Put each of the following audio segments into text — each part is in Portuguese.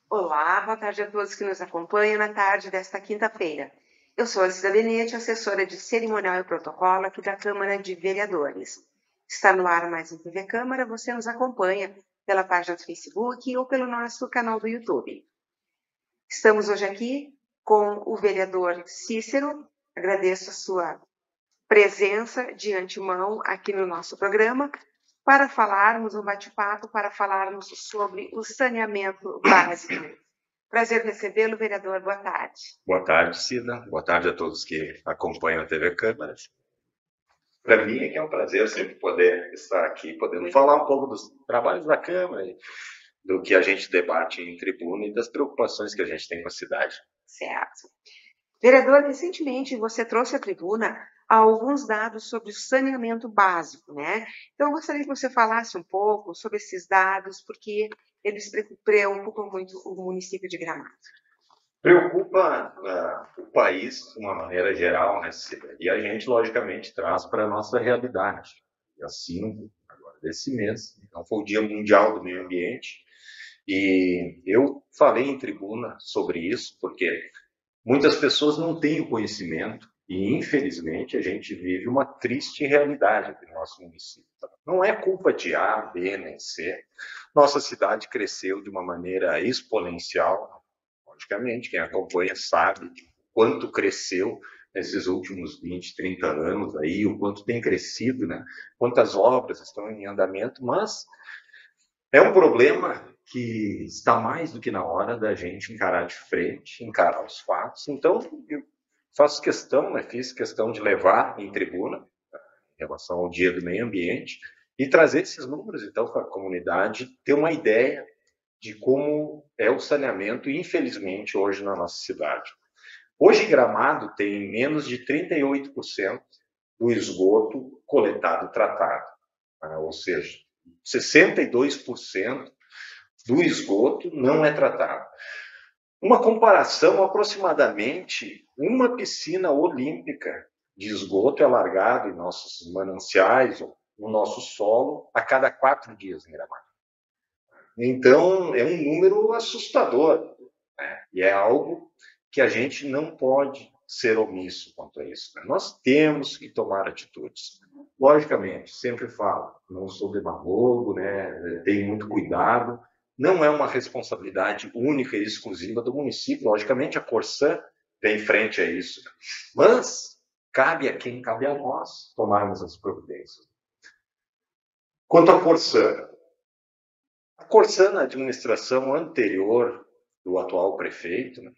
Olá, boa tarde a todos que nos acompanham na tarde desta quinta-feira. Eu sou a Cida Benete, assessora de cerimonial e protocolo aqui da Câmara de Vereadores. Está no ar mais um TV Câmara, você nos acompanha pela página do Facebook ou pelo nosso canal do YouTube. Estamos hoje aqui com o vereador Cícero, agradeço a sua presença de antemão aqui no nosso programa, para falarmos um bate-papo, para falarmos sobre o saneamento básico. Prazer recebê-lo, vereador. Boa tarde. Boa tarde, Cida. Boa tarde a todos que acompanham a TV Câmara. Para mim é um prazer sempre poder estar aqui, podendo falar um pouco dos trabalhos da Câmara, do que a gente debate em tribuna e das preocupações que a gente tem com a cidade. Certo. Vereador, recentemente você trouxe à tribuna alguns dados sobre o saneamento básico, né? Então, eu gostaria que você falasse um pouco sobre esses dados, porque eles preocupam muito o município de Gramado. Preocupa o país de uma maneira geral, né, Cida? E a gente, logicamente, traz para a nossa realidade. E assim, agora desse mês, então foi o Dia Mundial do Meio Ambiente, e eu falei em tribuna sobre isso, porque muitas pessoas não têm o conhecimento e, infelizmente, a gente vive uma triste realidade aqui no nosso município. Não é culpa de A, B, nem C. Nossa cidade cresceu de uma maneira exponencial. Logicamente, quem acompanha sabe quanto cresceu nesses últimos 20, 30 anos, aí, o quanto tem crescido, né? Quantas obras estão em andamento, mas é um problema que está mais do que na hora da gente encarar de frente, encarar os fatos. Então, eu faço questão, né, fiz questão de levar em tribuna, em relação ao Dia do Meio Ambiente, e trazer esses números, então, para a comunidade ter uma ideia de como é o saneamento, infelizmente, hoje na nossa cidade. Hoje, Gramado tem menos de 38% do esgoto coletado e tratado, né? Ou seja, 62% do esgoto não é tratado. Uma comparação, aproximadamente uma piscina olímpica de esgoto é largado em nossos mananciais ou no nosso solo a cada 4 dias em Gramado. Então, é um número assustador, né? E é algo que a gente não pode ser omisso quanto a isso, né? Nós temos que tomar atitudes. Logicamente, sempre falo, não sou demagogo, né? Tenho muito cuidado. Não é uma responsabilidade única e exclusiva do município. Logicamente, a Corsã vem frente a isso. Mas cabe a quem? Cabe a nós tomarmos as providências. Quanto à Corsã, na administração anterior do atual prefeito, né,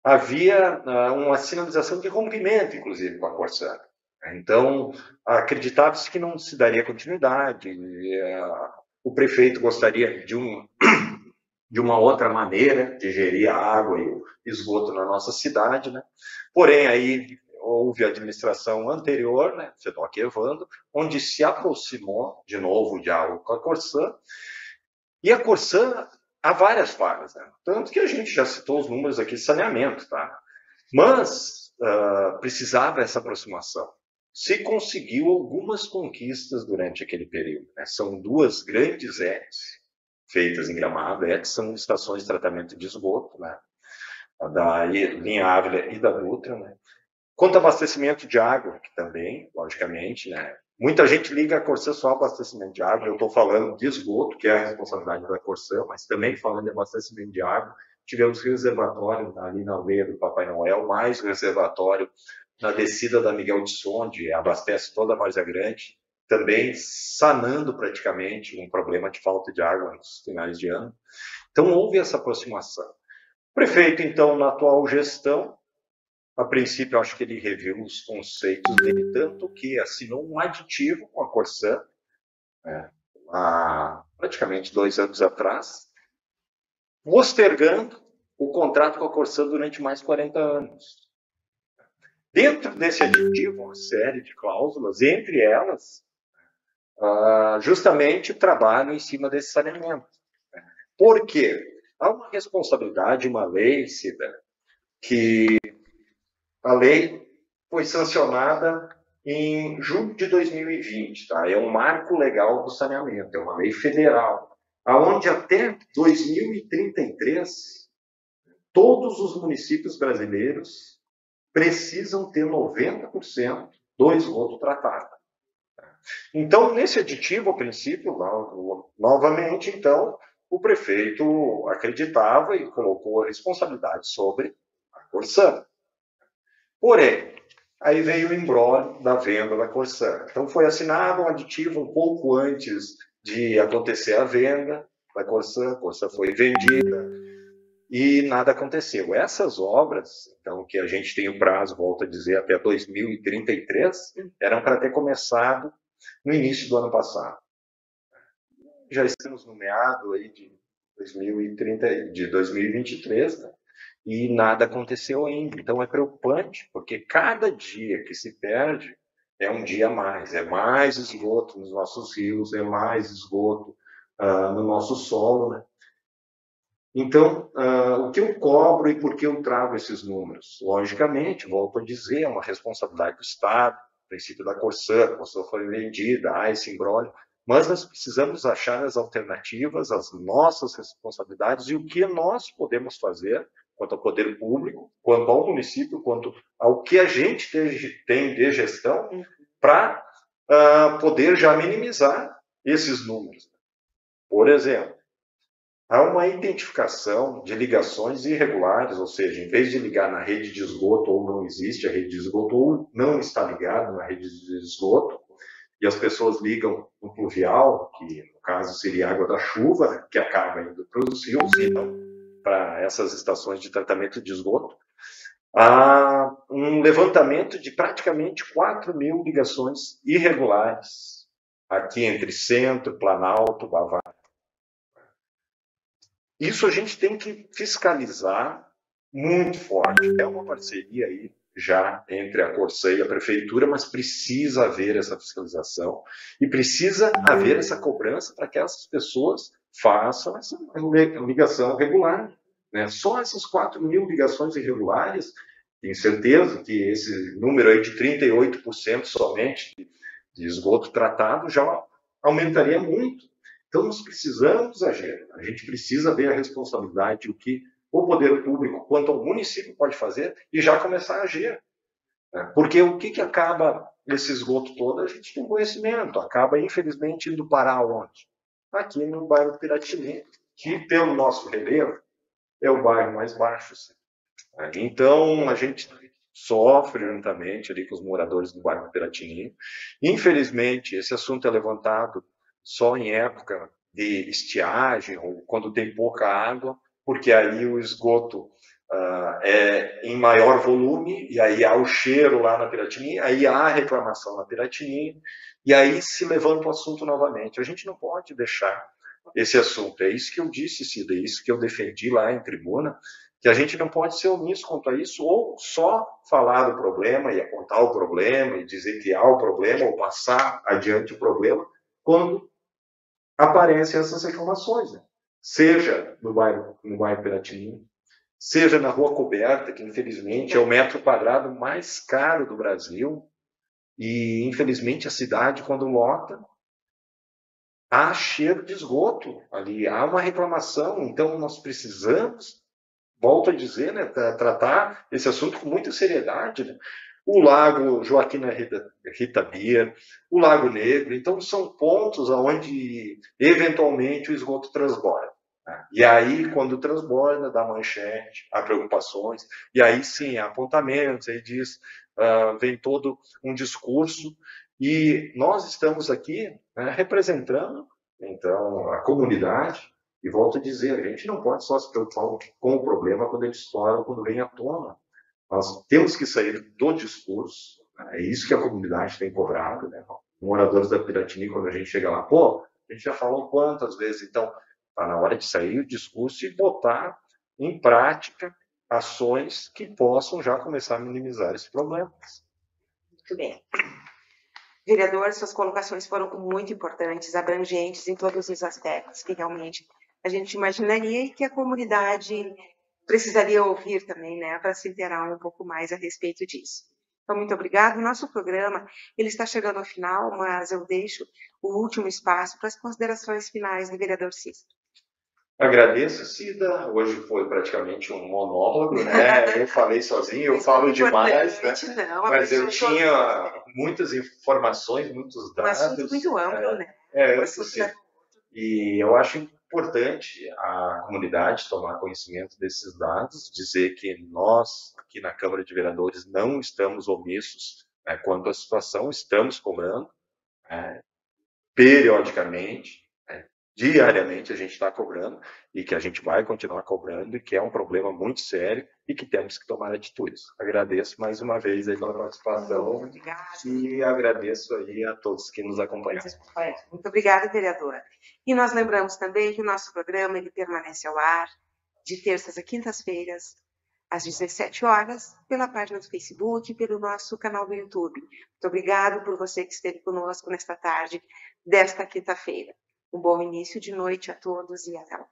havia uma sinalização de rompimento, inclusive, com a Corsã. Então, acreditava-se que não se daria continuidade, o prefeito gostaria de uma outra maneira de gerir a água e o esgoto na nossa cidade, né? Porém, aí houve a administração anterior, né, Sedoc Evandro, onde se aproximou de novo o diálogo com a Corsã, e a Corsã há várias falhas, né? Tanto que a gente já citou os números aqui de saneamento, tá? Mas precisava essa aproximação. Se conseguiu algumas conquistas durante aquele período, né? São duas grandes ETs feitas em Gramado. ETs são estações de tratamento de esgoto, né? Da linha Ávila e da Dutra, né? Quanto ao abastecimento de água, que também, logicamente, né? Muita gente liga a Corsã só ao abastecimento de água. Eu estou falando de esgoto, que é a responsabilidade da Corsã, mas também falando de abastecimento de água. Tivemos reservatório ali na aldeia do Papai Noel, mais reservatório na descida da Miguel de Sonde, abastece toda a Várzea Grande, também sanando praticamente um problema de falta de água nos finais de ano. Então, houve essa aproximação. O prefeito, então, na atual gestão, a princípio, eu acho que ele reviu os conceitos dele, tanto que assinou um aditivo com a Corsã, né, há praticamente 2 anos atrás, postergando o contrato com a Corsã durante mais 40 anos. Dentro desse aditivo, uma série de cláusulas, entre elas, justamente o trabalho em cima desse saneamento. Por quê? Há uma responsabilidade, uma lei, Cida, que a lei foi sancionada em julho de 2020, tá? É um marco legal do saneamento, é uma lei federal, aonde até 2033 todos os municípios brasileiros precisam ter 90% do esgoto tratado. Então, nesse aditivo, a princípio, novamente, então, o prefeito acreditava e colocou a responsabilidade sobre a Corsan. Porém, aí veio o imbróglio da venda da Corsan. Então, foi assinado um aditivo um pouco antes de acontecer a venda da Corsan. A Corsan foi vendida e nada aconteceu. Essas obras, então, que a gente tem o prazo, volto a dizer, até 2033, eram para ter começado no início do ano passado. Já estamos no meado aí de 2023, né? E nada aconteceu ainda. Então é preocupante, porque cada dia que se perde é um dia a mais. É mais esgoto nos nossos rios, é mais esgoto no nosso solo, né? Então, o que eu cobro e por que eu trago esses números? Logicamente, volto a dizer, é uma responsabilidade do Estado, o princípio da Corsan, a Corsan foi vendida, há esse imbróglio, mas nós precisamos achar as alternativas, as nossas responsabilidades e o que nós podemos fazer quanto ao poder público, quanto ao município, quanto ao que a gente tem de gestão para poder já minimizar esses números. Por exemplo, há uma identificação de ligações irregulares, ou seja, em vez de ligar na rede de esgoto, ou não existe a rede de esgoto, ou não está ligado na rede de esgoto, e as pessoas ligam no pluvial, que no caso seria água da chuva, que acaba indo para os rios e não para essas estações de tratamento de esgoto. Há um levantamento de praticamente 4.000 ligações irregulares aqui entre Centro, Planalto, Bavária. Isso a gente tem que fiscalizar muito forte. É uma parceria aí já entre a Corsan e a Prefeitura, mas precisa haver essa fiscalização e precisa haver essa cobrança para que essas pessoas façam essa ligação regular. Né? Só essas 4.000 ligações irregulares, tenho certeza que esse número aí de 38% somente de esgoto tratado já aumentaria muito. Então, nós precisamos agir. A gente precisa ver a responsabilidade, o que o poder público, quanto ao município, pode fazer e já começar a agir. Porque o que acaba esse esgoto todo, a gente tem conhecimento. Acaba, infelizmente, indo parar onde? Aqui no bairro Piratini, que, pelo nosso relevo, é o bairro mais baixo. Então, a gente sofre juntamente ali com os moradores do bairro Piratini. Infelizmente, esse assunto é levantado só em época de estiagem, ou quando tem pouca água, porque aí o esgoto é em maior volume, e aí há o cheiro lá na Piratini, aí há a reclamação na Piratini, e aí se levanta o assunto novamente. A gente não pode deixar esse assunto. É isso que eu disse, Cida, é isso que eu defendi lá em tribuna, que a gente não pode ser omisso quanto a isso, ou só falar do problema e apontar o problema e dizer que há o problema, ou passar adiante o problema, quando aparecem essas reclamações, né? Seja no bairro Piratini, seja na Rua Coberta, que infelizmente é o metro quadrado mais caro do Brasil, e infelizmente a cidade, quando lota, há cheiro de esgoto ali, há uma reclamação, então nós precisamos, volto a dizer, né, tratar esse assunto com muita seriedade, né? O Lago Joaquina Rita Bier, o Lago Negro, então são pontos onde eventualmente o esgoto transborda. Né? E aí, quando transborda, dá manchete, há preocupações, e aí sim, há apontamentos, aí diz, vem todo um discurso, e nós estamos aqui, né, representando, então, a comunidade. E volto a dizer, a gente não pode só se preocupar com o problema quando ele estoura, quando vem à tona. Nós temos que sair do discurso, né? É isso que a comunidade tem cobrado, né? Moradores da Piratini, quando a gente chega lá, pô, a gente já falou quantas vezes, então está na hora de sair o discurso e botar em prática ações que possam já começar a minimizar esse problema. Muito bem. Vereador, suas colocações foram muito importantes, abrangentes em todos os aspectos que realmente a gente imaginaria e que a comunidade precisaria ouvir também, né, para se inteirar um pouco mais a respeito disso. Então, muito obrigado. O nosso programa ele está chegando ao final, mas eu deixo o último espaço para as considerações finais do vereador Cícero. Agradeço, Cida. Hoje foi praticamente um monólogo, né? Eu falei sozinho, eu falo demais, né? Não, Mas eu tinha muitas informações, muitos um assunto dados. muito amplo, né? Amplo, sim. E eu acho importante a comunidade tomar conhecimento desses dados, dizer que nós, aqui na Câmara de Vereadores, não estamos omissos, né, quanto à situação, estamos cobrando, né, periodicamente, né, diariamente a gente está cobrando e que a gente vai continuar cobrando e que é um problema muito sério e que temos que tomar atitudes. Agradeço mais uma vez aí pela participação e agradeço aí a todos que nos acompanharam. Muito obrigada, vereadora. E nós lembramos também que o nosso programa ele permanece ao ar de terças a quintas-feiras, às 17 horas, pela página do Facebook e pelo nosso canal do YouTube. Muito obrigado por você que esteve conosco nesta tarde desta quinta-feira. Um bom início de noite a todos e até lá.